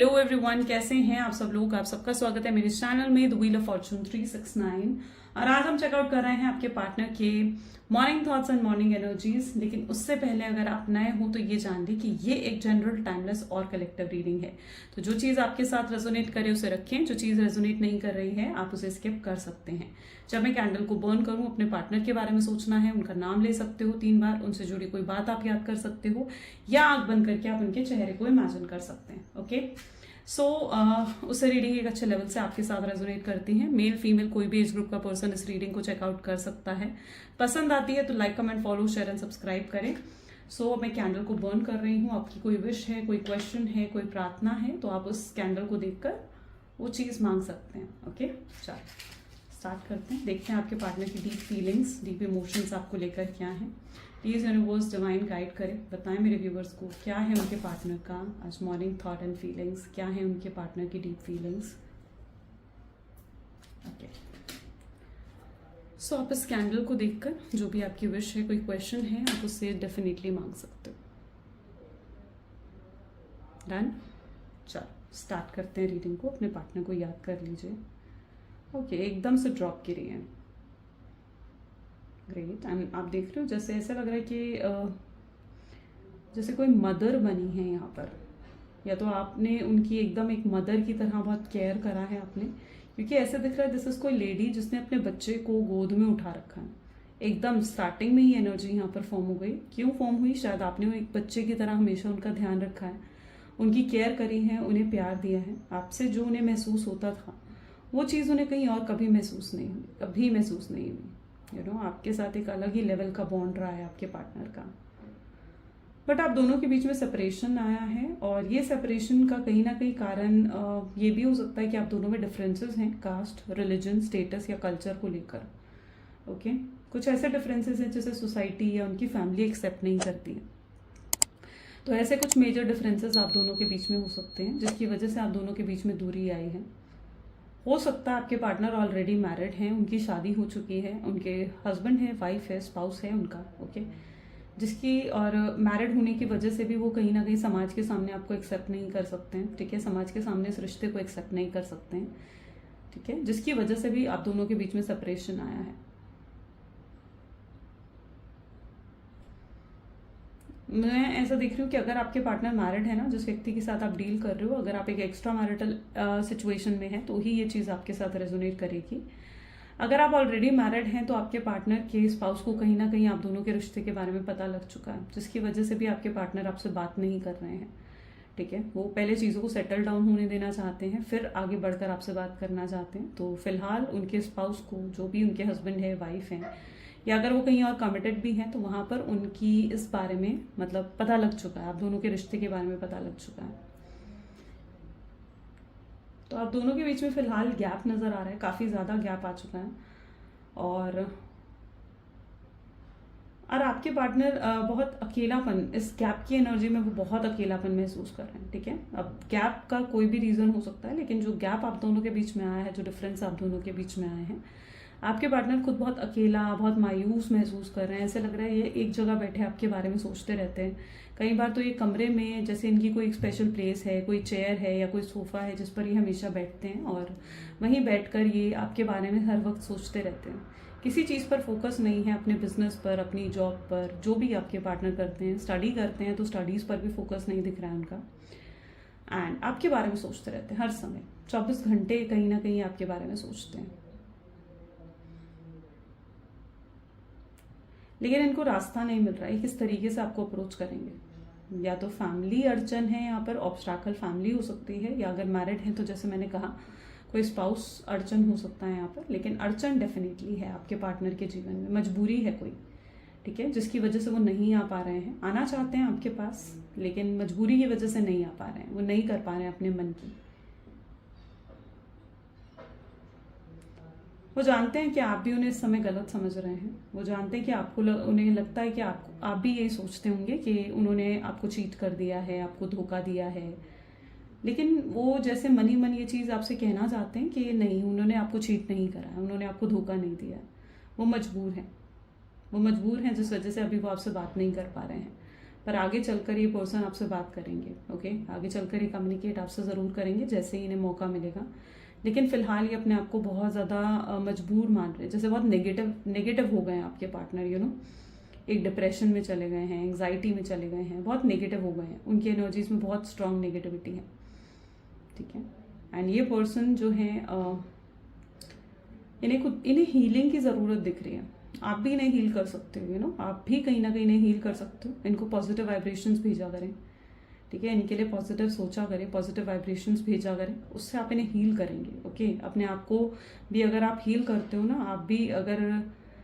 Hello everyone, कैसे हैं आप सब लोग। आप सबका स्वागत है मेरे चैनल में द व्हील ऑफ फॉर्चून 369। और आज हम चेकआउट कर रहे हैं आपके पार्टनर के morning thoughts and morning energies. लेकिन उससे पहले अगर आप नए हो तो ये जान लें कि ये एक जनरल, टाइमलेस और कलेक्टिव रीडिंग है। तो जो चीज आपके साथ रेजोनेट करे उसे रखें, जो चीज रेजोनेट नहीं कर रही है आप उसे स्किप कर सकते हैं। जब मैं कैंडल को बर्न करूं, अपने पार्टनर के बारे में सोचना है, उनका नाम ले सकते हो 3 बार, उनसे जुड़ी कोई बात आप याद कर सकते हो, या आंख बंद करके आप उनके चेहरे को इमेजिन कर सकते हैं। ओके, सो उससे रीडिंग एक अच्छे लेवल से आपके साथ रेजोनेट करती है। मेल फीमेल कोई भी एज ग्रुप का पर्सन इस रीडिंग को चेकआउट कर सकता है। पसंद आती है तो like, comment, follow, share and subscribe करें। सो मैं कैंडल को बर्न कर रही हूँ। आपकी कोई विश है, कोई क्वेश्चन है, कोई प्रार्थना है तो आप उस कैंडल को देखकर वो चीज मांग सकते हैं। ओके, चलो स्टार्ट करते हैं। देखते हैं आपके पार्टनर की डीप फीलिंग्स, डीप इमोशंस आपको लेकर क्या है। प्लीज यूनिवर्स डिवाइन गाइड करें, बताएं मेरे व्यूवर्स को क्या है उनके पार्टनर का आज मॉर्निंग थॉट एंड फीलिंग्स, क्या है उनके पार्टनर की डीप फीलिंग्स। ओके, सो आप इस कैंडल को देखकर जो भी आपकी विश है, कोई क्वेश्चन है, आप उससे डेफिनेटली मांग सकते हो। डन, चलो स्टार्ट करते हैं रीडिंग को। अपने पार्टनर को याद कर लीजिए। ओके, एकदम से ड्रॉप की रही है। ग्रेट। एंड आप देख रहे हो जैसे ऐसा लग रहा है कि जैसे कोई मदर बनी है यहाँ पर, या तो आपने उनकी एकदम एक मदर की तरह बहुत केयर करा है आपने, क्योंकि ऐसे दिख रहा है दिस इज कोई लेडी जिसने अपने बच्चे को गोद में उठा रखा है। एकदम स्टार्टिंग में ही एनर्जी यहाँ पर फॉर्म हो गई। क्यों फॉर्म हुई? शायद आपने एक बच्चे की तरह हमेशा उनका ध्यान रखा है, उनकी केयर करी है, उन्हें प्यार दिया है। आपसे जो उन्हें महसूस होता था वो चीज़ उन्हें कहीं और कभी महसूस नहीं हुई, कभी महसूस नहीं हुई। आपके साथ एक अलग ही लेवल का बॉन्ड रहा है आपके पार्टनर का। बट आप दोनों के बीच में सेपरेशन आया है, और ये सेपरेशन का कहीं ना कहीं कारण ये भी हो सकता है कि आप दोनों में डिफरेंसेस हैं, कास्ट, रिलीजन, स्टेटस या कल्चर को लेकर। ओके, कुछ ऐसे डिफरेंसेस हैं जिसे सोसाइटी या उनकी फैमिली एक्सेप्ट नहीं करती है। तो ऐसे कुछ मेजर डिफरेंसेस आप दोनों के बीच में हो सकते हैं, जिसकी वजह से आप दोनों के बीच में दूरी आई है। हो सकता है आपके पार्टनर ऑलरेडी मैरिड हैं, उनकी शादी हो चुकी है, उनके हस्बैंड है, वाइफ है, स्पाउस है उनका। ओके, जिसकी और मैरिड होने की वजह से भी वो कहीं ना कहीं समाज के सामने आपको एक्सेप्ट नहीं कर सकते हैं। ठीक है, समाज के सामने इस रिश्ते को एक्सेप्ट नहीं कर सकते हैं। ठीक है, जिसकी वजह से भी आप दोनों के बीच में सेपरेशन आया है। मैं ऐसा देख रही हूँ कि अगर आपके पार्टनर मैरिड है ना, जिस व्यक्ति के साथ आप डील कर रहे हो, अगर आप एक एक्स्ट्रा मैरिटल सिचुएशन में हैं तो ही ये चीज़ आपके साथ रेजोनेट करेगी। अगर आप ऑलरेडी मैरिड हैं तो आपके पार्टनर के स्पाउस को कहीं ना कहीं आप दोनों के रिश्ते के बारे में पता लग चुका है, जिसकी वजह से भी आपके पार्टनर आपसे बात नहीं कर रहे हैं। ठीक है, वो पहले चीज़ों को सेटल डाउन होने देना चाहते हैं, फिर आगे बढ़कर आपसे बात करना चाहते हैं। तो फिलहाल उनके स्पाउस को, जो भी उनके हस्बैंड है, वाइफ हैं, या अगर वो कहीं और कमिटेड भी हैं तो वहाँ पर उनकी इस बारे में मतलब पता लग चुका है, आप दोनों के रिश्ते के बारे में पता लग चुका है। तो आप दोनों के बीच में फिलहाल गैप नज़र आ रहा है, काफ़ी ज़्यादा गैप आ चुका है। और आपके पार्टनर बहुत अकेलापन, इस गैप की एनर्जी में वो बहुत अकेलापन महसूस कर रहे हैं। ठीक है, अब गैप का कोई भी रीज़न हो सकता है, लेकिन जो गैप आप दोनों के बीच में आया है, जो डिफरेंस आप दोनों के बीच में आए हैं, आपके पार्टनर खुद बहुत अकेला, बहुत मायूस महसूस कर रहे हैं। ऐसे लग रहा है ये एक जगह बैठे आपके बारे में सोचते रहते हैं। कई बार तो ये कमरे में जैसे इनकी कोई एक स्पेशल प्लेस है, कोई चेयर है या कोई सोफ़ा है जिस पर ये हमेशा बैठते हैं, और वहीं बैठकर ये आपके बारे में हर वक्त सोचते रहते हैं। किसी चीज़ पर फोकस नहीं है, अपने बिजनेस पर, अपनी जॉब पर, जो भी आपके पार्टनर करते हैं। स्टडी करते हैं तो स्टडीज़ पर भी फोकस नहीं दिख रहा है उनका। एंड आपके बारे में सोचते रहते हैं हर समय, 24 घंटे कहीं ना कहीं आपके बारे में सोचते हैं। लेकिन इनको रास्ता नहीं मिल रहा है, किस तरीके से आपको अप्रोच करेंगे। या तो फैमिली अड़चन है यहाँ पर, ऑब्स्टैकल फैमिली हो सकती है, या अगर मैरिड है तो जैसे मैंने कहा कोई स्पाउस अड़चन हो सकता है यहाँ पर। लेकिन अड़चन डेफिनेटली है आपके पार्टनर के जीवन में, मजबूरी है कोई। ठीक है, जिसकी वजह से वो नहीं आ पा रहे हैं। आना चाहते हैं आपके पास, लेकिन मजबूरी की वजह से नहीं आ पा रहे हैं, वो नहीं कर पा रहे हैं अपने मन की। वो जानते हैं कि आप भी उन्हें इस समय गलत समझ रहे हैं। वो जानते हैं कि आपको उन्हें लगता है कि आप भी यही सोचते होंगे कि उन्होंने आपको चीट कर दिया है, आपको धोखा दिया है। लेकिन वो जैसे मन ही मन ये चीज़ आपसे कहना चाहते हैं कि नहीं, उन्होंने आपको चीट नहीं करा है, उन्होंने आपको धोखा नहीं दिया है। वो मजबूर हैं, वो मजबूर हैं, जिस वजह से अभी वो आपसे बात नहीं कर पा रहे हैं। पर आगे चलकर ये पर्सन आपसे बात करेंगे। ओके, आगे चलकर ये कम्युनिकेट आपसे ज़रूर करेंगे जैसे ही इन्हें मौका मिलेगा। लेकिन फिलहाल ये अपने आप को बहुत ज़्यादा मजबूर मान रहे हैं, जैसे बहुत नेगेटिव हो गए हैं आपके पार्टनर, एक डिप्रेशन में चले गए हैं, एंग्जाइटी में चले गए हैं, बहुत नेगेटिव हो गए हैं, उनकी एनर्जीज में बहुत स्ट्रांग नेगेटिविटी है। ठीक है, एंड ये पर्सन जो है इन्हें हीलिंग की ज़रूरत दिख रही है। आप भी इन्हें हील कर सकते हो, आप भी कहीं ना कहीं इन्हें हील कर सकते हो। इनको पॉजिटिव वाइब्रेशंस भेजा करें। ठीक है, इनके लिए पॉजिटिव सोचा करें, पॉजिटिव वाइब्रेशंस भेजा करें, उससे आप इन्हें हील करेंगे। ओके, अपने आप को भी अगर आप हील करते हो ना, आप भी अगर,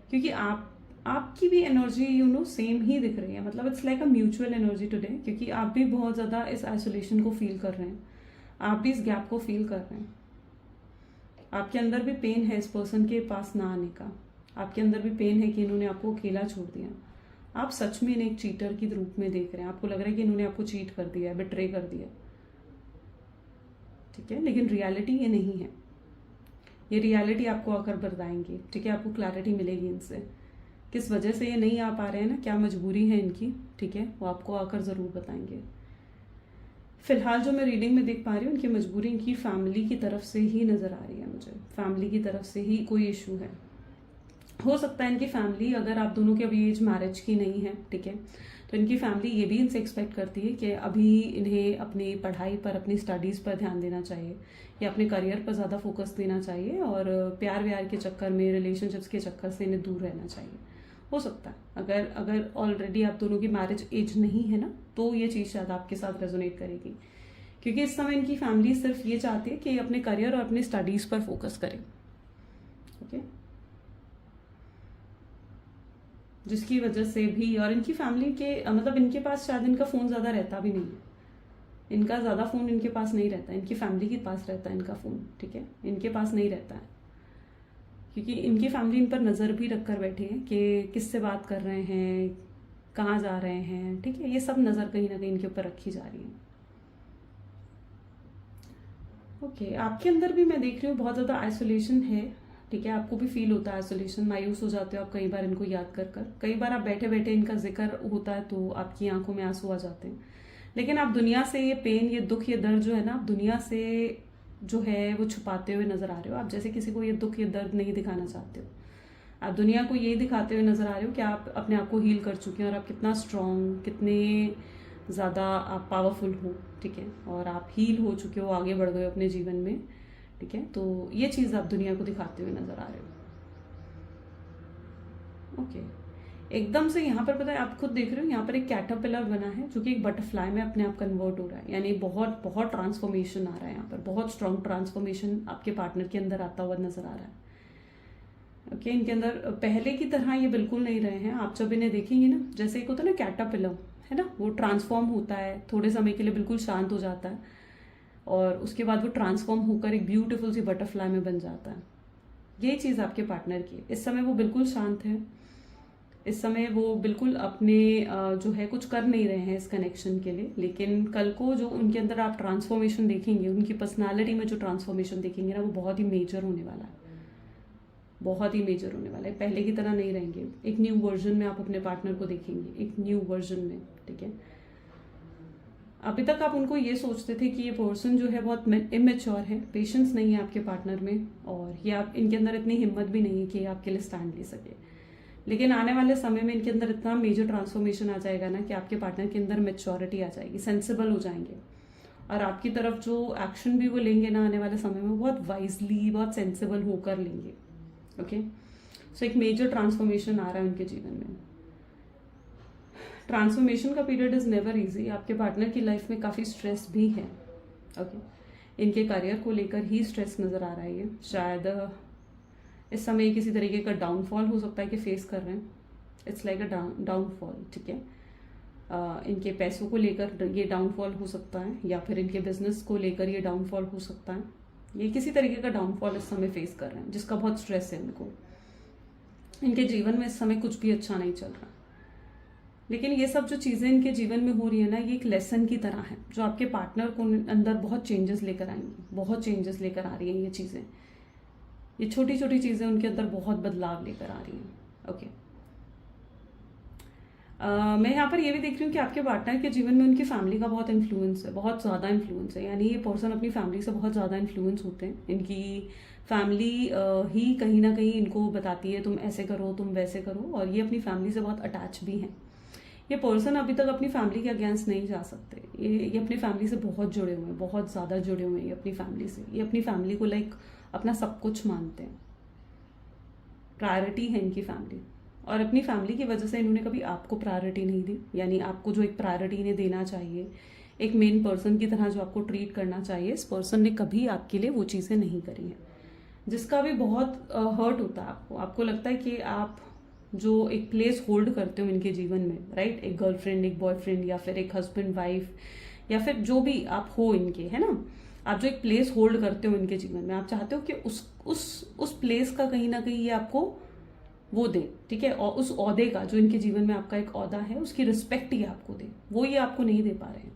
क्योंकि आपकी भी एनर्जी सेम ही दिख रही है, मतलब it's like a mutual energy today, क्योंकि आप भी बहुत ज़्यादा इस आइसोलेशन को फील कर रहे हैं, आप भी इस गैप को फील कर रहे हैं। आपके अंदर भी पेन है इस पर्सन के पास ना आने का, आपके अंदर भी पेन है कि इन्होंने आपको अकेला छोड़ दिया। आप सच में इन्हें एक चीटर के रूप में देख रहे हैं, आपको लग रहा है कि इन्होंने आपको चीट कर दिया है, बिट्रे कर दिया। ठीक है, लेकिन रियलिटी ये नहीं है, ये रियलिटी आपको आकर बताएंगे। ठीक है, आपको क्लैरिटी मिलेगी इनसे, किस वजह से ये नहीं आ पा रहे हैं ना, क्या मजबूरी है इनकी। ठीक है, वो आपको आकर ज़रूर बताएंगे। फिलहाल जो मैं रीडिंग में देख पा रही हूँ, उनकी मजबूरी इनकी फैमिली की तरफ से ही नज़र आ रही है मुझे, फैमिली की तरफ से ही कोई इशू है। हो सकता है इनकी फैमिली, अगर आप दोनों की अभी एज मैरिज की नहीं है, ठीक है, तो इनकी फैमिली ये भी इनसे एक्सपेक्ट करती है कि अभी इन्हें अपनी पढ़ाई पर, अपनी स्टडीज़ पर ध्यान देना चाहिए, या अपने करियर पर ज़्यादा फोकस देना चाहिए, और प्यार व्यार के चक्कर में, रिलेशनशिप्स के चक्कर से इन्हें दूर रहना चाहिए। हो सकता है अगर ऑलरेडी आप दोनों की मैरिज एज नहीं है ना, तो ये चीज़ शायद आपके साथ रेजोनेट करेगी, क्योंकि इस समय इनकी फैमिली सिर्फ ये चाहती है कि अपने करियर और अपने स्टडीज़ पर फोकस करें। ओके, जिसकी वजह से भी, और इनकी फैमिली के मतलब इनके पास शायद इनका फ़ोन ज़्यादा रहता भी नहीं है, इनका ज़्यादा फ़ोन इनके पास नहीं रहता, इनकी फैमिली के पास रहता है इनका फ़ोन। ठीक है, इनके पास नहीं रहता है, क्योंकि इनकी फैमिली इन पर नज़र भी रख कर बैठी है कि किससे बात कर रहे हैं, कहाँ जा रहे हैं। ठीक है, ये सब नज़र कहीं ना कहीं इनके ऊपर रखी जा रही है। ओके, आपके अंदर भी मैं देख रही हूँ बहुत ज़्यादा आइसोलेशन है। ठीक है, आपको भी फील होता है आइसोलेशन, मायूस हो जाते हो आप कई बार इनको याद कर कर, कई बार आप बैठे बैठे इनका जिक्र होता है तो आपकी आंखों में आंसू आ जाते हैं। लेकिन आप दुनिया से ये पेन, ये दुख, ये दर्द जो है ना, आप दुनिया से जो है वो छुपाते हुए नजर आ रहे हो। आप जैसे किसी को ये दुख, ये दर्द नहीं दिखाना चाहते हो, आप दुनिया को यही दिखाते हुए नजर आ रहे हो कि आप अपने आप को हील कर चुके हैं, और आप कितना स्ट्रांग, कितने ज़्यादा आप पावरफुल हो। ठीक है, और आप हील हो चुके हो, आगे बढ़ गए हो अपने जीवन में। ठीक है, तो ये चीज़ आप दुनिया को दिखाते हुए नजर आ रहे हो। ओके, एकदम से यहाँ पर पता है, आप खुद देख रहे हो, यहाँ पर एक कैटरपिलर बना है जो कि एक बटरफ्लाई में अपने आप कन्वर्ट हो रहा है, यानी बहुत बहुत ट्रांसफॉर्मेशन आ रहा है यहाँ पर, बहुत स्ट्रांग ट्रांसफॉर्मेशन आपके पार्टनर के अंदर आता हुआ नजर आ रहा है। ओके, इनके अंदर पहले की तरह ये बिल्कुल नहीं रहे हैं। आप जब इन्हें देखेंगे ना, जैसे एक होता है ना कैटरपिलर, है ना, वो ट्रांसफॉर्म होता है, थोड़े समय के लिए बिल्कुल शांत हो जाता है, और उसके बाद वो ट्रांसफॉर्म होकर एक ब्यूटीफुल सी बटरफ्लाई में बन जाता है। ये चीज़ आपके पार्टनर की है। इस समय वो बिल्कुल शांत है, इस समय वो बिल्कुल अपने जो है कुछ कर नहीं रहे हैं इस कनेक्शन के लिए, लेकिन कल को जो उनके अंदर आप ट्रांसफॉर्मेशन देखेंगे, उनकी पर्सनालिटी में जो ट्रांसफॉर्मेशन देखेंगे ना, वो बहुत ही मेजर होने वाला है, बहुत ही मेजर होने वाला है। पहले की तरह नहीं रहेंगे, एक न्यू वर्जन में आप अपने पार्टनर को देखेंगे, एक न्यू वर्जन में। ठीक है, अभी तक आप उनको ये सोचते थे कि ये पर्सन जो है बहुत इमेच्योर है, पेशेंस नहीं है आपके पार्टनर में, और ये आप, इनके अंदर इतनी हिम्मत भी नहीं है कि आपके लिए स्टैंड ले सके। लेकिन आने वाले समय में इनके अंदर इतना मेजर ट्रांसफॉर्मेशन आ जाएगा ना कि आपके पार्टनर के अंदर मैच्योरिटी आ जाएगी, सेंसिबल हो जाएंगे, और आपकी तरफ जो एक्शन भी वो लेंगे ना आने वाले समय में, बहुत वाइजली, बहुत सेंसिबल होकर लेंगे। ओके, सो एक मेजर ट्रांसफॉर्मेशन आ रहा है उनके जीवन में। ट्रांसफॉर्मेशन का पीरियड इज़ नेवर इजी। आपके पार्टनर की लाइफ में काफ़ी स्ट्रेस भी है। ओके, इनके करियर को लेकर ही स्ट्रेस नज़र आ रहा है। ये शायद इस समय किसी तरीके का डाउनफॉल हो सकता है कि फेस कर रहे हैं। It's like a downfall. ठीक है, इनके पैसों को लेकर ये डाउनफॉल हो सकता है, या फिर इनके बिजनेस को लेकर ये डाउनफॉल हो सकता है। ये किसी तरीके का डाउनफॉल इस समय फेस कर रहे हैं, जिसका बहुत स्ट्रेस है इनको। इनके जीवन में इस समय कुछ भी अच्छा नहीं चल रहा, लेकिन ये सब जो चीज़ें इनके जीवन में हो रही है ना, ये एक लेसन की तरह है, जो आपके पार्टनर को अंदर बहुत चेंजेस लेकर आएंगी, बहुत चेंजेस लेकर आ रही हैं ये चीज़ें। ये छोटी छोटी चीज़ें उनके अंदर बहुत बदलाव लेकर आ रही हैं। ओके, मैं यहाँ पर ये भी देख रही हूँ कि आपके पार्टनर के जीवन में उनकी फैमिली का बहुत इन्फ्लुएंस है, बहुत ज़्यादा इन्फ्लुएंस है। यानी ये पर्सन अपनी फैमिली से बहुत ज़्यादा इन्फ्लुएंस होते हैं। इनकी फैमिली ही कहीं ना कहीं इनको बताती है तुम ऐसे करो, तुम वैसे करो, और ये अपनी फैमिली से बहुत अटैच भी हैं। ये पर्सन अभी तक अपनी फैमिली के अगेंस्ट नहीं जा सकते। ये अपनी फैमिली से बहुत जुड़े हुए हैं, बहुत ज़्यादा जुड़े हुए हैं ये अपनी फैमिली से। ये अपनी फैमिली को लाइक अपना सब कुछ मानते हैं, प्रायोरिटी है इनकी फैमिली। और अपनी फैमिली की वजह से इन्होंने कभी आपको प्रायोरिटी नहीं दी। यानी आपको जो एक प्रायोरिटी इन्हें देना चाहिए, एक मेन पर्सन की तरह जो आपको ट्रीट करना चाहिए, इस पर्सन ने कभी आपके लिए वो चीज़ें नहीं करी हैं, जिसका भी बहुत हर्ट होता है आपको। आपको लगता है कि आप जो एक प्लेस होल्ड करते हो इनके जीवन में, राइट, एक गर्लफ्रेंड, एक बॉयफ्रेंड, या फिर एक हस्बैंड वाइफ, या फिर जो भी आप हो इनके, है ना, आप जो एक प्लेस होल्ड करते हो इनके जीवन में, आप चाहते हो कि उस प्लेस का कहीं ना कहीं ये आपको वो दे, ठीक है, और उस ओहदे का, जो इनके जीवन में आपका एक ओहदा है, उसकी रिस्पेक्ट ये आपको दे। वो ये आपको नहीं दे पा रहे हैं।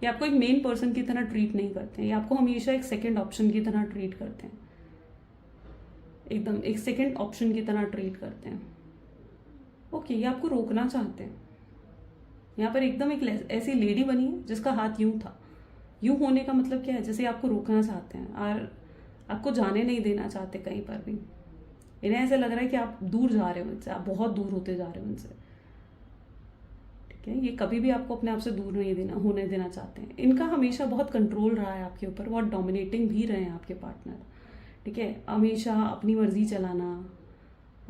ये आपको एक मेन पर्सन की तरह ट्रीट नहीं करते हैं, ये आपको हमेशा एक सेकेंड ऑप्शन की तरह ट्रीट करते हैं, एकदम एक सेकेंड ऑप्शन की तरह ट्रीट करते हैं। ओके, ये आपको रोकना चाहते हैं। यहाँ पर एकदम एक ऐसी लेडी बनी है जिसका हाथ यूं था। यूं होने का मतलब क्या है, जैसे आपको रोकना चाहते हैं और आपको जाने नहीं देना चाहते कहीं पर भी। इन्हें ऐसा लग रहा है कि आप दूर जा रहे हो इनसे, आप बहुत दूर होते जा रहे हो इनसे, ठीक है। ये कभी भी आपको अपने आप से दूर नहीं होने देना चाहते हैं। इनका हमेशा बहुत कंट्रोल रहा है आपके ऊपर, बहुत डोमिनेटिंग भी रहे हैं आपके पार्टनर, ठीक है। हमेशा अपनी मर्जी चलाना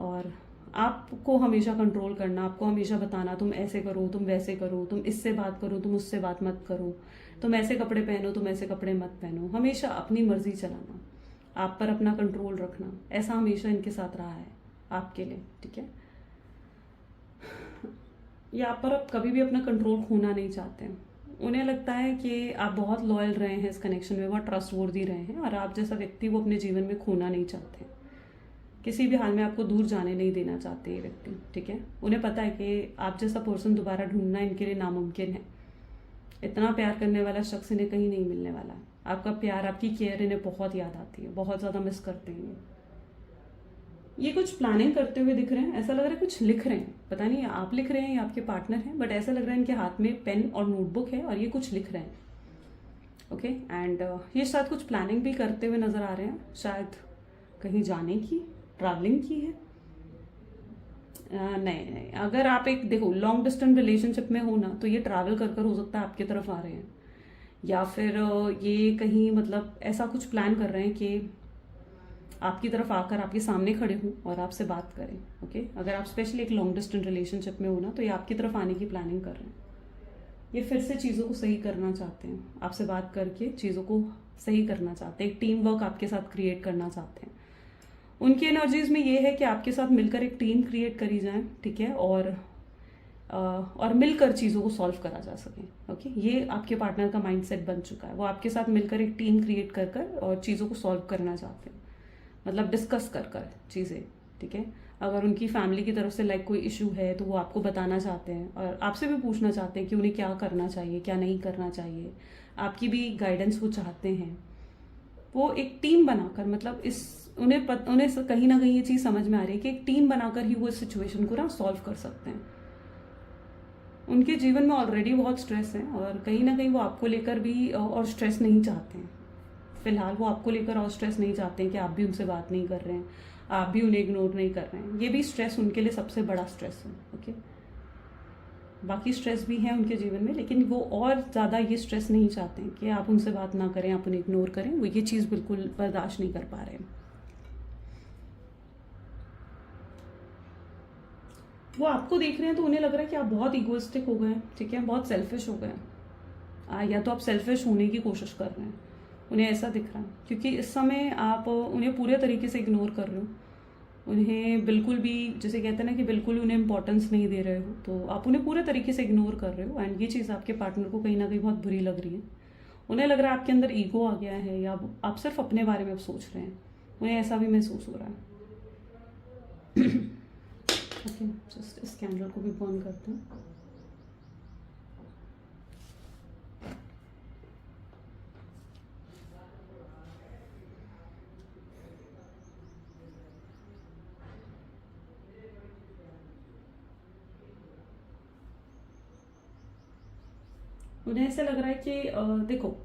और आपको हमेशा कंट्रोल करना, आपको हमेशा बताना तुम ऐसे करो, तुम वैसे करो, तुम इससे बात करो, तुम उससे बात मत करो, तुम ऐसे कपड़े पहनो, तुम ऐसे कपड़े मत पहनो। हमेशा अपनी मर्जी चलाना, आप पर अपना कंट्रोल रखना, ऐसा हमेशा इनके साथ रहा है आपके लिए, ठीक है। ये आप पर अब कभी भी अपना कंट्रोल खोना नहीं चाहते हैं। उन्हें लगता है कि आप बहुत लॉयल रहे हैं इस कनेक्शन में, बहुत ट्रस्टवर्दी रहे हैं, और आप जैसा व्यक्ति वो अपने जीवन में खोना नहीं चाहते। किसी भी हाल में आपको दूर जाने नहीं देना चाहते ये व्यक्ति, ठीक है। उन्हें पता है कि आप जैसा पर्सन दोबारा ढूंढना इनके लिए नामुमकिन है। इतना प्यार करने वाला शख्स इन्हें कहीं नहीं मिलने वाला है। आपका प्यार, आपकी केयर इन्हें बहुत याद आती है, बहुत ज़्यादा मिस करते हैं ये कुछ प्लानिंग करते हुए दिख रहे हैं। ऐसा लग रहा है कुछ लिख रहे हैं, पता नहीं आप लिख रहे हैं या आपके पार्टनर हैं, बट ऐसा लग रहा है इनके हाथ में पेन और नोटबुक है और ये कुछ लिख रहे हैं, ओके। एंड ये शायद कुछ प्लानिंग भी करते हुए नजर आ रहे हैं, शायद कहीं जाने की, ट्रैवलिंग की है। नहीं नहीं, अगर आप एक देखो लॉन्ग डिस्टेंस रिलेशनशिप में हो ना, तो ये ट्रैवल कर हो सकता है आपकी तरफ आ रहे हैं, या फिर ये कहीं मतलब ऐसा कुछ प्लान कर रहे हैं कि आपकी तरफ आकर आपके सामने खड़े हों और आपसे बात करें, ओके। अगर आप स्पेशली एक लॉन्ग डिस्टेंस रिलेशनशिप में हो ना, तो ये आपकी तरफ आने की प्लानिंग कर रहे हैं। ये फिर से चीज़ों को सही करना चाहते हैं, आपसे बात करके चीज़ों को सही करना चाहते हैं, एक टीम वर्क आपके साथ क्रिएट करना चाहते हैं। उनकी एनर्जीज में ये है कि आपके साथ मिलकर एक टीम क्रिएट करी जाए, ठीक है, और मिलकर चीज़ों को सॉल्व करा जा सके, ओके। ये आपके पार्टनर का माइंडसेट बन चुका है। वो आपके साथ मिलकर एक टीम क्रिएट कर कर और चीज़ों को सॉल्व करना चाहते हैं, मतलब डिस्कस कर कर चीज़ें, ठीक है। अगर उनकी फैमिली की तरफ से लाइक कोई इशू है तो वो आपको बताना चाहते हैं और आपसे भी पूछना चाहते हैं कि उन्हें क्या करना चाहिए, क्या नहीं करना चाहिए। आपकी भी गाइडेंस वो चाहते हैं। वो एक टीम बनाकर, मतलब उन्हें कहीं ना कहीं ये चीज़ समझ में आ रही है कि एक टीम बनाकर ही वो इस सिचुएशन को ना सॉल्व कर सकते हैं। उनके जीवन में ऑलरेडी बहुत स्ट्रेस है और कहीं ना कहीं वो आपको लेकर भी और स्ट्रेस नहीं चाहते हैं। फिलहाल वो आपको लेकर और स्ट्रेस नहीं चाहते हैं कि आप भी उनसे बात नहीं कर रहे हैं, आप भी उन्हें इग्नोर नहीं कर रहे हैं। ये भी स्ट्रेस उनके लिए सबसे बड़ा स्ट्रेस है, ओके। बाकी स्ट्रेस भी है उनके जीवन में, लेकिन वो और ज़्यादा ये स्ट्रेस नहीं चाहते हैं कि आप उनसे बात ना करें, आप उन्हें इग्नोर करें। वो ये चीज़ बिल्कुल बर्दाश्त नहीं कर पा रहे हैं। वो आपको देख रहे हैं तो उन्हें लग रहा है कि आप बहुत इगोइस्टिक हो गए हैं, ठीक है, बहुत सेल्फिश हो गए हैं, या तो आप सेल्फिश होने की कोशिश कर रहे हैं। उन्हें ऐसा दिख रहा है क्योंकि इस समय आप उन्हें पूरे तरीके से इग्नोर कर रहे हो। उन्हें बिल्कुल भी, जैसे कहते हैं ना कि बिल्कुल उन्हें इंपॉर्टेंस नहीं दे रहे हो, तो आप उन्हें पूरे तरीके से इग्नोर कर रहे हो। एंड ये चीज़ आपके पार्टनर को कहीं ना कहीं बहुत बुरी लग रही है। उन्हें लग रहा है आपके अंदर ईगो आ गया है, या आप सिर्फ अपने बारे में अब सोच रहे हैं। उन्हें ऐसा भी महसूस हो रहा है। ओके, जस्ट इस कैंडल को भी बर्न करते हैं। उन्हें ऐसा लग रहा है कि देखो,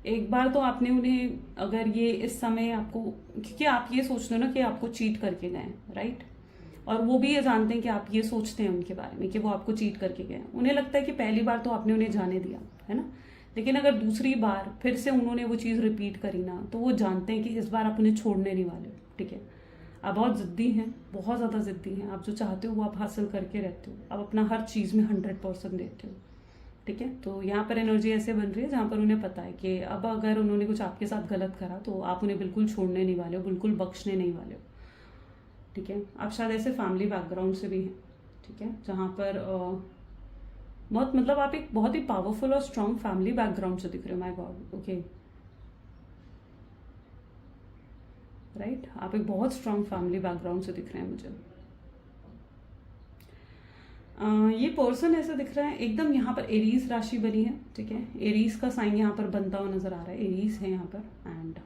एक बार तो आपने उन्हें, अगर ये इस समय आपको, क्योंकि आप ये सोचते हो ना कि आपको चीट करके गए, राइट, और वो भी ये जानते हैं कि आप ये सोचते हैं उनके बारे में कि वो आपको चीट करके गए। उन्हें लगता है कि पहली बार तो आपने उन्हें जाने दिया है ना, लेकिन अगर दूसरी बार फिर से उन्होंने वो चीज़ रिपीट करी ना, तो वो जानते हैं कि इस बार आप उन्हें छोड़ने नहीं वाले हो। ठीक है, आप बहुत ज़िद्दी हैं, बहुत ज़्यादा ज़िद्दी हैं, आप जो चाहते हो वो आप हासिल करके रहते हो, आप अपना हर चीज़ में 100% देते हो। ठीक है, तो यहाँ पर एनर्जी ऐसे बन रही है जहाँ पर उन्हें पता है कि अब अगर उन्होंने कुछ आपके साथ गलत करा तो आप उन्हें बिल्कुल छोड़ने नहीं वाले हो, बिल्कुल बख्शने नहीं वाले हो। ठीक है, आप शायद ऐसे फैमिली बैकग्राउंड से भी हैं। ठीक है, जहाँ पर बहुत, मतलब आप एक बहुत ही पावरफुल और स्ट्रांग फैमिली बैकग्राउंड से दिख रहे हो। माय गॉड, ओके, राइट, आप एक बहुत स्ट्रांग फैमिली बैकग्राउंड से दिख रहे हैं मुझे। ये पर्सन ऐसा दिख रहा है एकदम, यहाँ पर एरीज राशि बनी है। ठीक है, एरीज का साइन यहाँ पर बनता हुआ नजर आ रहा है, एरीज है यहाँ पर, एंड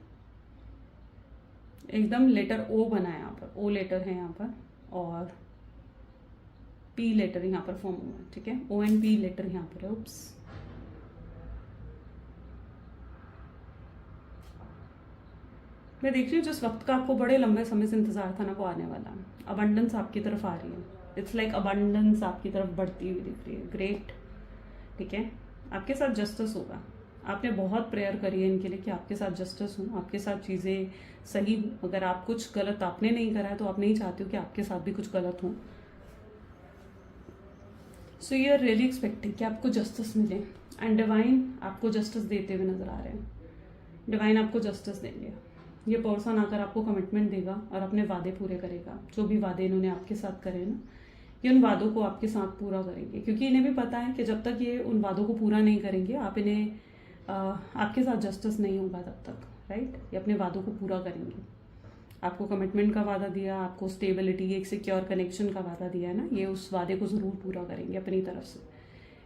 एकदम लेटर ओ बना है यहाँ पर, ओ लेटर है यहाँ पर, और पी लेटर यहाँ पर फॉर्म हुआ है। ठीक है, ओ एंड पी लेटर यहाँ पर है। उप्स, मैं देख रही हूँ जिस वक्त का आपको बड़े लंबे समय से इंतजार था ना, वो आने वाला है। अबंडेंस आपकी तरफ आ रही है, इट्स लाइक अबंडेंस आपकी तरफ बढ़ती हुई दिख रही है। ग्रेट। ठीक है, आपके साथ जस्टिस होगा। आपने बहुत प्रेयर करी है इनके लिए कि आपके साथ जस्टिस हो, आपके साथ चीज़ें सही हो। अगर आप कुछ गलत आपने नहीं करा है तो आप नहीं चाहते हो कि आपके साथ भी कुछ गलत हो। So you are really expecting कि आपको जस्टिस मिले, एंड डिवाइन आपको जस्टिस देते हुए नजर आ रहे हैं। डिवाइन आपको जस्टिस देंगे। ये पर्सन आकर आपको कमिटमेंट देगा और अपने वादे पूरे करेगा। जो भी वादे इन्होंने आपके साथ करे ना, ये उन वादों को आपके साथ पूरा करेंगे, क्योंकि इन्हें भी पता है कि जब तक ये उन वादों को पूरा नहीं करेंगे, आप इन्हें आपके साथ जस्टिस नहीं होगा तब तक, राइट। ये अपने वादों को पूरा करेंगे। आपको कमिटमेंट का वादा दिया, आपको स्टेबिलिटी, एक सिक्योर कनेक्शन का वादा दिया है ना, ये उस वादे को ज़रूर पूरा करेंगे अपनी तरफ से।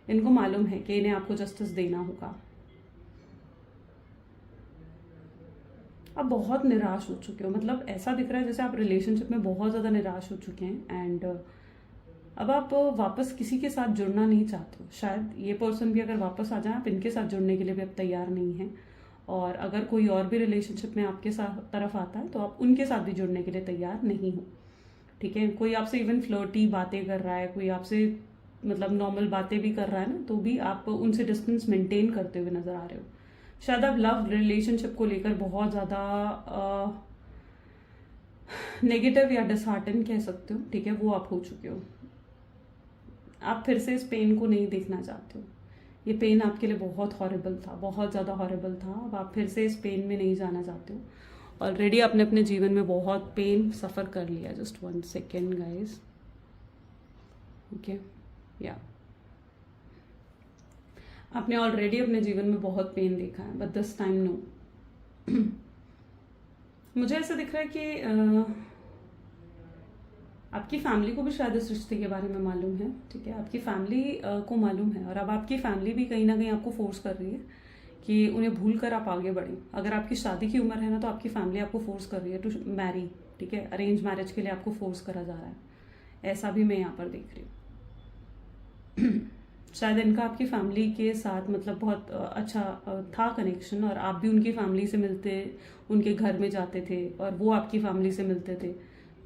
इनको मालूम है कि इन्हें आपको जस्टिस देना होगा। आप बहुत निराश हो चुके हो, मतलब ऐसा दिख रहा है जैसे आप रिलेशनशिप में बहुत ज़्यादा निराश हो चुके हैं, एंड अब आप वापस किसी के साथ जुड़ना नहीं चाहते हो। शायद ये पर्सन भी अगर वापस आ जाए, आप इनके साथ जुड़ने के लिए भी अब तैयार नहीं हैं। और अगर कोई और भी रिलेशनशिप में आपके साथ तरफ आता है तो आप उनके साथ भी जुड़ने के लिए तैयार नहीं हो। ठीक है, कोई आपसे इवन फ्लर्टी बातें कर रहा है, कोई आपसे मतलब नॉर्मल बातें भी कर रहा है ना, तो भी आप उनसे डिस्टेंस मेंटेन करते हुए नजर आ रहे हो। शायद आप लव रिलेशनशिप को लेकर बहुत ज़्यादा नेगेटिव या डिसहार्टन कह सकते हो। ठीक है, वो आप हो चुके हो। आप फिर से इस पेन को नहीं देखना चाहते हो। ये पेन आपके लिए बहुत हॉरिबल था, बहुत ज़्यादा हॉरिबल था। अब आप फिर से इस पेन में नहीं जाना चाहते हो। ऑलरेडी आपने अपने जीवन में बहुत पेन सफ़र कर लिया। जस्ट 1 सेकेंड गाइज, ओके, या आपने ऑलरेडी अपने जीवन में बहुत पेन देखा है, बट दिस टाइम नो। मुझे ऐसा दिख रहा है कि आपकी फैमिली को भी शायद इस रिश्ते के बारे में मालूम है। ठीक है, आपकी फैमिली को मालूम है, और अब आपकी फैमिली भी कहीं ना कहीं आपको फोर्स कर रही है कि उन्हें भूल कर आप आगे बढ़ें। अगर आपकी शादी की उम्र है ना, तो आपकी फैमिली आपको फोर्स कर रही है टू मैरी। ठीक है, अरेंज मैरिज के लिए आपको फोर्स करा जा रहा है, ऐसा भी मैं यहाँ पर देख रही हूँ। शायद इनका आपकी फैमिली के साथ मतलब बहुत अच्छा था कनेक्शन, और आप भी उनकी फैमिली से मिलते, उनके घर में जाते थे, और वो आपकी फैमिली से मिलते थे।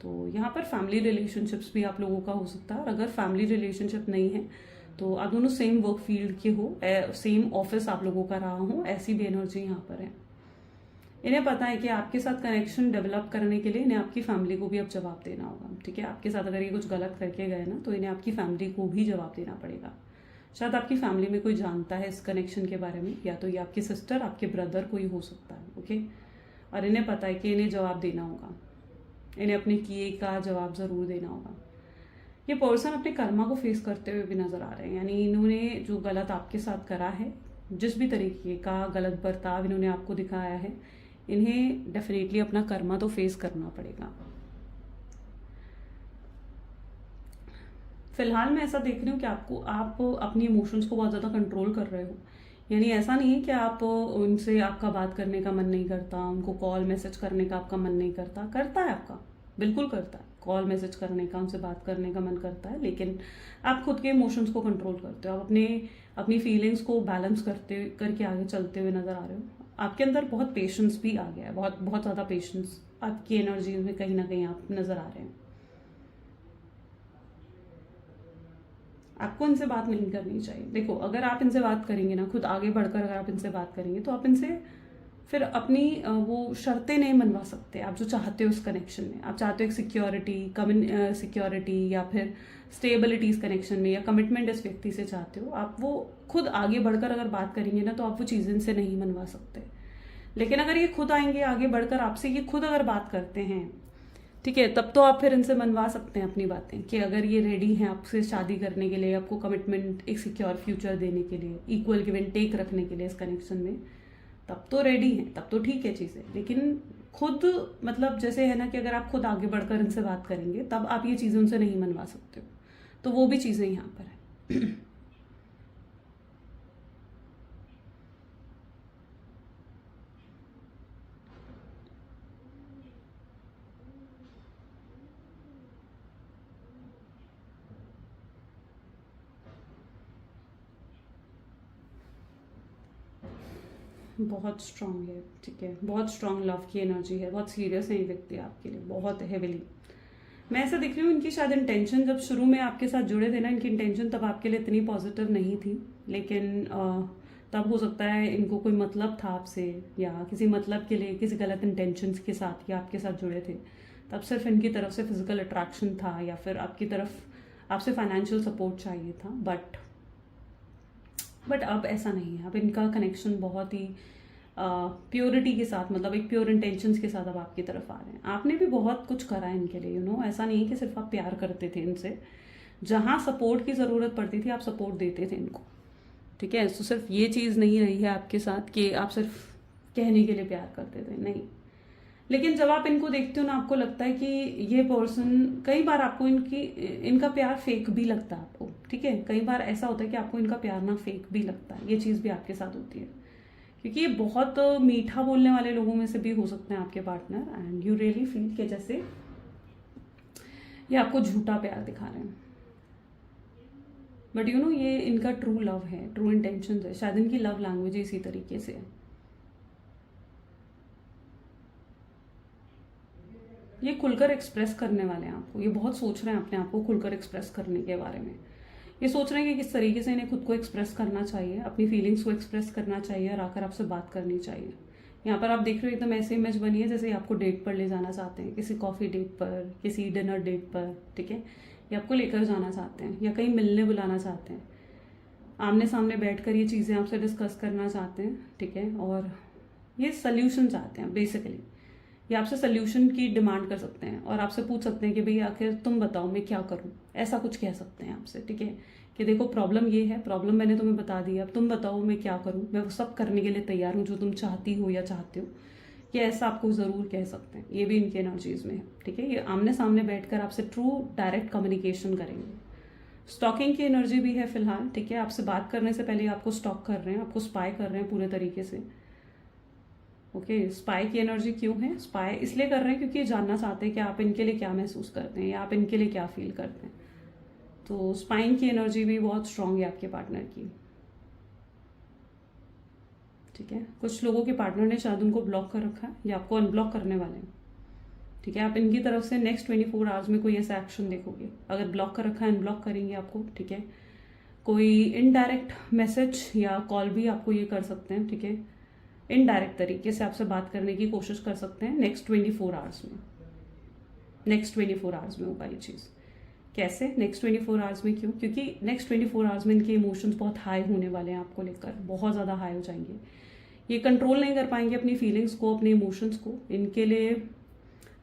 तो यहाँ पर फैमिली रिलेशनशिप्स भी आप लोगों का हो सकता है। और अगर फैमिली रिलेशनशिप नहीं है तो आप दोनों सेम वर्क फील्ड के हो, सेम ऑफिस आप लोगों का रहा हो, ऐसी भी एनर्जी यहाँ पर है। इन्हें पता है कि आपके साथ कनेक्शन डेवलप करने के लिए इन्हें आपकी फैमिली को भी अब जवाब देना होगा। ठीक है, आपके साथ अगर ये कुछ गलत करके गए ना, तो इन्हें आपकी फैमिली को भी जवाब देना पड़ेगा। शायद आपकी फैमिली में कोई जानता है इस कनेक्शन के बारे में, या तो ये आपकी सिस्टर, आपके ब्रदर कोई हो सकता है। ओके, और इन्हें पता है कि इन्हें जवाब देना होगा, इन्हें अपने किए का जवाब ज़रूर देना होगा। ये पर्सन अपने कर्मा को फेस करते हुए भी नज़र आ रहे हैं, यानी इन्होंने जो गलत आपके साथ करा है, जिस भी तरीके का गलत बर्ताव इन्होंने आपको दिखाया है, इन्हें डेफिनेटली अपना कर्मा तो फेस करना पड़ेगा। फिलहाल मैं ऐसा देख रही हूँ कि आप अपनी इमोशंस को बहुत ज़्यादा कंट्रोल कर रहे हो। यानी ऐसा नहीं है कि आप उनसे, आपका बात करने का मन नहीं करता, उनको कॉल मैसेज करने का आपका मन नहीं करता, करता है आपका, बिल्कुल करता है, कॉल मैसेज करने का, उनसे बात करने का मन करता है, लेकिन आप खुद के इमोशंस को कंट्रोल करते हो, आप अपनी फीलिंग्स को बैलेंस करके आगे चलते हुए नजर आ रहे हो। आपके अंदर बहुत पेशेंस भी आ गया है, बहुत बहुत ज़्यादा पेशेंस आपकी एनर्जी में कहीं ना कहीं आप नज़र आ रहे हैं। आपको इनसे बात नहीं करनी चाहिए। देखो, अगर आप इनसे बात करेंगे ना, खुद आगे बढ़कर अगर आप इनसे बात करेंगे, तो आप इनसे फिर अपनी वो शर्तें नहीं मनवा सकते आप जो चाहते हो उस कनेक्शन में। आप चाहते हो एक सिक्योरिटी या फिर स्टेबिलिटी इस कनेक्शन में, या कमिटमेंट इस व्यक्ति से चाहते हो, आप वो खुद आगे बढ़कर अगर बात करेंगे ना, तो आप वो चीज़ें इनसे नहीं मनवा सकते। लेकिन अगर ये खुद आएंगे आगे बढ़कर आपसे, ये खुद अगर बात करते हैं, ठीक है, तब तो आप फिर इनसे मनवा सकते हैं अपनी बातें, कि अगर ये रेडी हैं आपसे शादी करने के लिए, आपको कमिटमेंट, एक सिक्योर फ्यूचर देने के लिए, इक्वल गिव एंड टेक रखने के लिए इस कनेक्शन में, तब तो रेडी हैं, तब तो ठीक है चीज़ें। लेकिन खुद मतलब जैसे है ना कि अगर आप खुद आगे बढ़कर इनसे बात करेंगे, तब आप ये चीज़ें उनसे नहीं मनवा सकते हो। तो वो भी चीज़ें यहाँ पर है। बहुत स्ट्रांग है, ठीक है, बहुत स्ट्रांग लव की एनर्जी है, बहुत सीरियस है ये व्यक्ति आपके लिए, बहुत हेविली। मैं ऐसा देख रही हूँ, इनकी शायद इंटेंशन जब शुरू में आपके साथ जुड़े थे ना, इनकी इंटेंशन तब आपके लिए इतनी पॉजिटिव नहीं थी, लेकिन तब हो सकता है इनको कोई मतलब था आपसे, या किसी मतलब के लिए, किसी गलत इंटेंशंस के साथ या आपके साथ जुड़े थे, तब सिर्फ इनकी तरफ से फिजिकल अट्रैक्शन था, या फिर आपकी तरफ आपसे फाइनेंशियल सपोर्ट चाहिए था। बट अब ऐसा नहीं है। अब इनका कनेक्शन बहुत ही प्योरिटी के साथ, मतलब एक प्योर इंटेंशंस के साथ अब आपकी तरफ आ रहे हैं। आपने भी बहुत कुछ करा है इनके लिए, ऐसा नहीं कि सिर्फ आप प्यार करते थे इनसे, जहाँ सपोर्ट की ज़रूरत पड़ती थी आप सपोर्ट देते थे इनको, ठीक है। तो सिर्फ ये चीज़ नहीं रही है आपके साथ कि आप सिर्फ कहने के लिए प्यार करते थे, नहीं। लेकिन जब आप इनको देखते हो ना, आपको लगता है कि ये पर्सन, कई बार आपको इनका प्यार फेक भी लगता है आपको, ठीक है। कई बार ऐसा होता है कि आपको इनका प्यार ना फेक भी लगता है, ये चीज़ भी आपके साथ होती है, क्योंकि ये बहुत मीठा बोलने वाले लोगों में से भी हो सकते हैं आपके partner, and you really feel कि जैसे ये आपको झूठा प्यार दिखा रहे हैं। बट ये इनका ट्रू लव है, ट्रू इंटेंशन है, शायद इनकी लव लैंग्वेज इसी तरीके से है। ये खुलकर एक्सप्रेस करने वाले हैं आपको, ये बहुत सोच रहे हैं अपने आप को खुलकर एक्सप्रेस करने के बारे में। ये सोच रहे हैं कि किस तरीके से इन्हें खुद को एक्सप्रेस करना चाहिए, अपनी फीलिंग्स को एक्सप्रेस करना चाहिए, और आकर आपसे बात करनी चाहिए। यहाँ पर आप देख रहे हो एकदम ऐसे इमेज बनी है जैसे आपको डेट पर ले जाना चाहते हैं, किसी कॉफ़ी डेट पर, किसी डिनर डेट पर, ठीक है, या आपको लेकर जाना चाहते हैं, या कहीं मिलने बुलाना चाहते हैं, आमने सामने बैठकर ये चीज़ें आपसे डिस्कस करना चाहते हैं, ठीक है। और ये सल्यूशन चाहते हैं बेसिकली, ये आपसे सल्यूशन की डिमांड कर सकते हैं, और आपसे पूछ सकते हैं कि भाई आखिर तुम बताओ मैं क्या करूं, ऐसा कुछ कह सकते हैं आपसे, ठीक है, कि देखो प्रॉब्लम ये है, प्रॉब्लम मैंने तुम्हें बता दी, अब तुम बताओ मैं क्या करूं, मैं वो सब करने के लिए तैयार हूं जो तुम चाहती हो या चाहते हो, ये ऐसा आपको ज़रूर कह सकते हैं। ये भी इनकी एनर्जीज में है, ठीक है। ये आमने सामने बैठकर आपसे ट्रू डायरेक्ट कम्युनिकेशन करेंगे। स्टॉकिंग की एनर्जी भी है फिलहाल, ठीक है। आपसे बात करने से पहले आपको स्टॉक कर रहे हैं, आपको स्पाई कर रहे हैं पूरे तरीके से। ओके, स्पाई की एनर्जी क्यों है? स्पाई इसलिए कर रहे हैं क्योंकि ये जानना चाहते हैं कि आप इनके लिए क्या महसूस करते हैं, या आप इनके लिए क्या फील करते हैं। तो स्पाइंग की एनर्जी भी बहुत स्ट्रांग है आपके पार्टनर की, ठीक है। कुछ लोगों के पार्टनर ने शायद उनको ब्लॉक कर रखा है, या आपको अनब्लॉक करने वाले हैं, ठीक है। आप इनकी तरफ से नेक्स्ट 24 आवर्स में कोई ऐसा एक्शन देखोगे। अगर ब्लॉक कर रखा है, अनब्लॉक करेंगे आपको, ठीक है। कोई इनडायरेक्ट मैसेज या कॉल भी आपको ये कर सकते हैं, ठीक है। इनडायरेक्ट तरीके से आपसे बात करने की कोशिश कर सकते हैं नेक्स्ट 24 आवर्स में। नेक्स्ट 24 आवर्स में होगा ये चीज़। कैसे नेक्स्ट 24 आवर्स में? क्यों? क्योंकि नेक्स्ट 24 आवर्स में इनके इमोशंस बहुत हाई होने वाले हैं आपको लेकर, बहुत ज़्यादा हाई हो जाएंगे। ये कंट्रोल नहीं कर पाएंगे अपनी फीलिंग्स को, अपने इमोशंस को। इनके लिए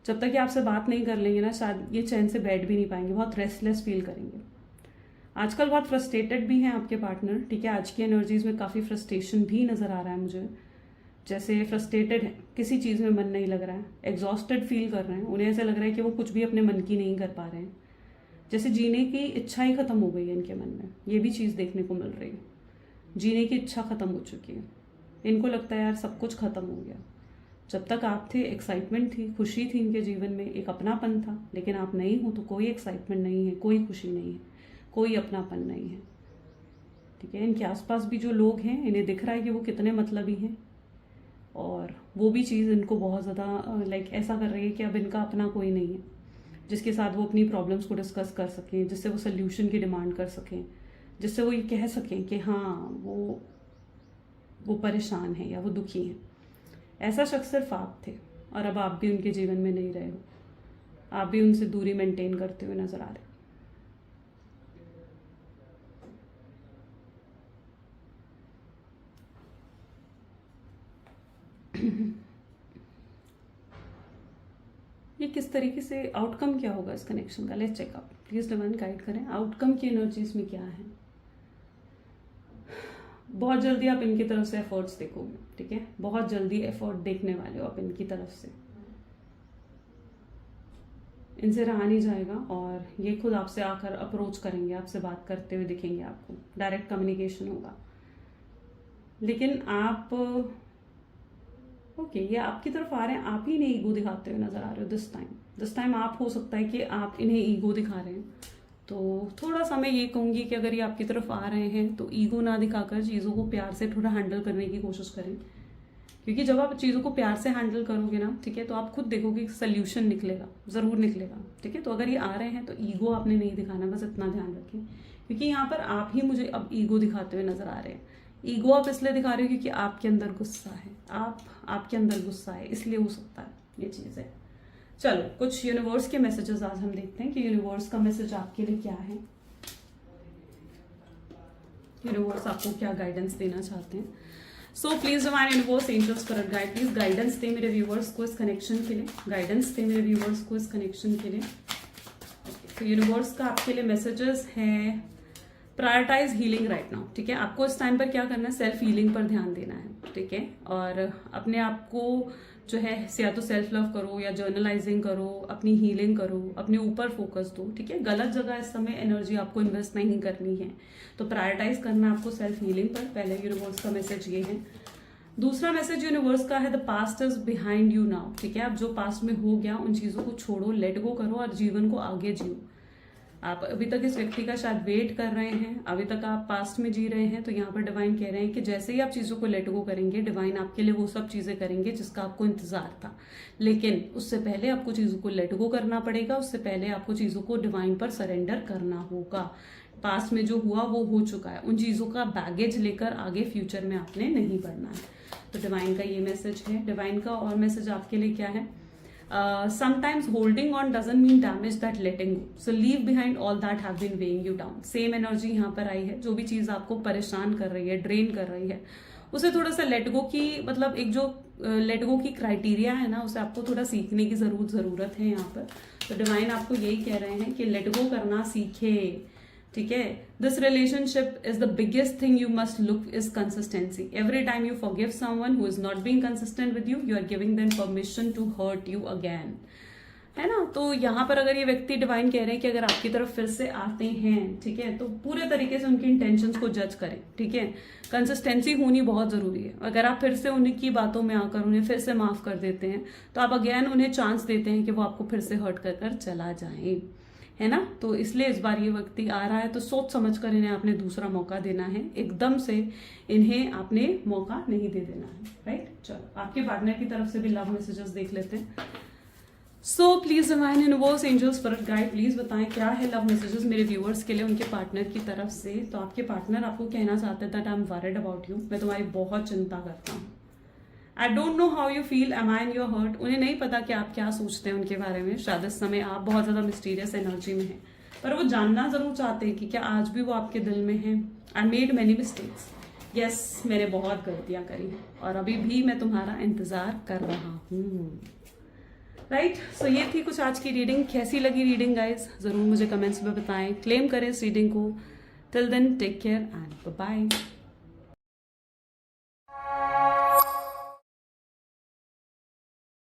जब तक ये आपसे बात नहीं कर लेंगे ना, शायद ये चैन से बैठ भी नहीं पाएंगे, बहुत रेस्टलेस फील करेंगे। आजकल बहुत फ्रस्ट्रेटेड भी हैं आपके पार्टनर, ठीक है। आज की एनर्जीज में काफ़ी फ्रस्ट्रेशन भी नज़र आ रहा है मुझे, जैसे फ्रस्ट्रेटेड है, किसी चीज़ में मन नहीं लग रहा है, एग्जॉस्टेड फील कर रहे हैं। उन्हें ऐसा लग रहा है कि वो कुछ भी अपने मन की नहीं कर पा रहे हैं, जैसे जीने की इच्छा ही खत्म हो गई है इनके मन में। ये भी चीज़ देखने को मिल रही है, जीने की इच्छा खत्म हो चुकी है। इनको लगता है यार सब कुछ खत्म हो गया। जब तक आप थे एक्साइटमेंट थी, खुशी थी इनके जीवन में, एक अपनापन था। लेकिन आप नहीं हो तो कोई एक्साइटमेंट नहीं है, कोई खुशी नहीं है, कोई अपनापन नहीं है। ठीक है, इनके आसपास भी जो लोग हैं इन्हें दिख रहा है कि वो कितने मतलबी हैं, और वो भी चीज़ इनको बहुत ज़्यादा लाइक ऐसा कर रही है कि अब इनका अपना कोई नहीं है जिसके साथ वो अपनी प्रॉब्लम्स को डिस्कस कर सकें, जिससे वो सोल्यूशन की डिमांड कर सकें, जिससे वो ये कह सकें कि हाँ वो परेशान है या वो दुखी हैं। ऐसा शख्स सिर्फ आप थे, और अब आप भी उनके जीवन में नहीं रहे हो, आप भी उनसे दूरी मेंटेन करते हुए नजर आ रहे हो। ये किस तरीके से आउटकम क्या होगा इस कनेक्शन का, let's check out. Please divine guide करें, आउटकम की एनर्जीज में क्या है। बहुत जल्दी आप इनकी तरफ से एफर्ट्स देखोगे। ठीक है, बहुत जल्दी एफर्ट देखने वाले हो आप इनकी तरफ से। इनसे रहा नहीं जाएगा और ये खुद आपसे आकर अप्रोच करेंगे, आपसे बात करते हुए दिखेंगे आपको, डायरेक्ट कम्युनिकेशन होगा। लेकिन आप ओके, ये आपकी तरफ आ रहे हैं, आप ही इन्हें ईगो दिखाते हुए नजर आ रहे हो दिस टाइम आप हो सकता है कि आप इन्हें ईगो दिखा रहे हैं। तो थोड़ा सा मैं ये कहूँगी कि अगर ये आपकी तरफ आ रहे हैं तो ईगो ना दिखाकर चीज़ों को प्यार से थोड़ा हैंडल करने की कोशिश करें, क्योंकि जब आप चीज़ों को प्यार से हैंडल करोगे ना, ठीक है, तो आप खुद देखोगे सोल्यूशन निकलेगा, ज़रूर निकलेगा। ठीक है, तो अगर ये आ रहे हैं तो ईगो आपने नहीं दिखाना, बस इतना ध्यान रखें, क्योंकि यहाँ पर आप ही मुझे अब ईगो दिखाते हुए नजर आ रहे हैं। ईगो आप इसलिए दिखा रहे हो क्योंकि आपके अंदर गुस्सा है, आपके अंदर गुस्सा है, इसलिए हो सकता है ये चीज़ है। चलो, कुछ यूनिवर्स के मैसेजेस आज हम देखते हैं कि यूनिवर्स का मैसेज आपके लिए क्या है। यूनिवर्स आपको क्या गाइडेंस देना चाहते हैं। So please divine universe, angels, spirit guide, please guidance दे मेरे व्यूवर्स को इस कनेक्शन के लिए, गाइडेंस दे मेरे व्यूवर्स को इस कनेक्शन के लिए। तो यूनिवर्स का आपके लिए मैसेजेस है, प्रायोरिटाइज हीलिंग राइट नाउ। ठीक है, आपको इस टाइम पर क्या करना है, सेल्फ हीलिंग पर ध्यान देना है। ठीक है, और अपने आप को जो है या तो सेल्फ लव करो या जर्नलाइजिंग करो, अपनी हीलिंग करो, अपने ऊपर फोकस दो। ठीक है, गलत जगह इस समय एनर्जी आपको इन्वेस्ट नहीं करनी है, तो प्रायोरिटाइज करना आपको सेल्फ हीलिंग पर। पहले यूनिवर्स का मैसेज ये है। दूसरा मैसेज यूनिवर्स का है, the past is behind you now. ठीक है, अब जो पास्ट में हो गया उन चीजों को छोड़ो, लेट गो करो और जीवन को आगे जियो। आप अभी तक इस व्यक्ति का शायद वेट कर रहे हैं, अभी तक आप पास्ट में जी रहे हैं, तो यहाँ पर डिवाइन कह रहे हैं कि जैसे ही आप चीज़ों को लेट गो करेंगे, डिवाइन आपके लिए वो सब चीज़ें करेंगे जिसका आपको इंतजार था। लेकिन उससे पहले आपको चीज़ों को लेट गो करना पड़ेगा, उससे पहले आपको चीज़ों को डिवाइन पर सरेंडर करना होगा। पास्ट में जो हुआ वो हो चुका है, उन चीज़ों का बैगेज लेकर आगे फ्यूचर में आपने नहीं बढ़ना है। तो डिवाइन का ये मैसेज है। डिवाइन का और मैसेज आपके लिए क्या है, sometimes holding on doesn't mean damage that letting go, so leave behind all that have been weighing you down। Same energy यहाँ पर आई है, जो भी चीज आपको परेशान कर रही है, ड्रेन कर रही है, उसे थोड़ा सा लेट गो की, मतलब एक जो लेट गो की क्राइटेरिया है ना, उसे आपको थोड़ा सीखने की जरूरत है यहाँ पर। तो डिवाइन आपको यही कह रहे हैं कि लेट गो करना सीखे। ठीक है, this relationship is the biggest thing you must look is consistency. Every time you forgive someone who is not being consistent with you, you are giving them permission to hurt you again, है ना। तो यहाँ पर अगर ये व्यक्ति divine कह रहे हैं कि अगर आपकी तरफ फिर से आते हैं, ठीक है, तो पूरे तरीके से उनकी इंटेंशंस को जज करें। ठीक है, कंसिस्टेंसी होनी बहुत जरूरी है। अगर आप फिर से उनकी बातों में आकर उन्हें फिर से माफ कर देते हैं, तो आप अगेन उन्हें चांस देते हैं कि वो आपको फिर से हर्ट कर चला जाए, है ना। तो इसलिए इस बार ये व्यक्ति आ रहा है, तो सोच समझ कर इन्हें आपने दूसरा मौका देना है, एकदम से इन्हें आपने मौका नहीं दे देना है, राइट। चलो, आपके पार्टनर की तरफ से भी लव मैसेजेस देख लेते हैं। So please divine universe, angels, spirit guide, please बताएं क्या है लव मैसेजेस मेरे व्यूअर्स के लिए उनके पार्टनर की तरफ से। तो आपके पार्टनर आपको कहना चाहते हैं that I am worried about you, मैं तुम्हारी बहुत चिंता करता हूँ। I don't know how you feel, am I in your heart. उन्हें नहीं पता कि आप क्या सोचते हैं उनके बारे में, शायद इस समय आप बहुत ज्यादा मिस्टीरियस एनर्जी में हैं, पर वो जानना जरूर चाहते हैं कि क्या आज भी वो आपके दिल में हैं। I made many mistakes, yes, मैंने बहुत गलतियां करी और अभी भी मैं तुम्हारा इंतजार कर रहा हूँ, राइट। सो ये थी कुछ आज की रीडिंग। कैसी लगी रीडिंग गाइज, जरूर मुझे कमेंट्स में बताएं, क्लेम करें इस रीडिंग को। Till then take care and bye bye.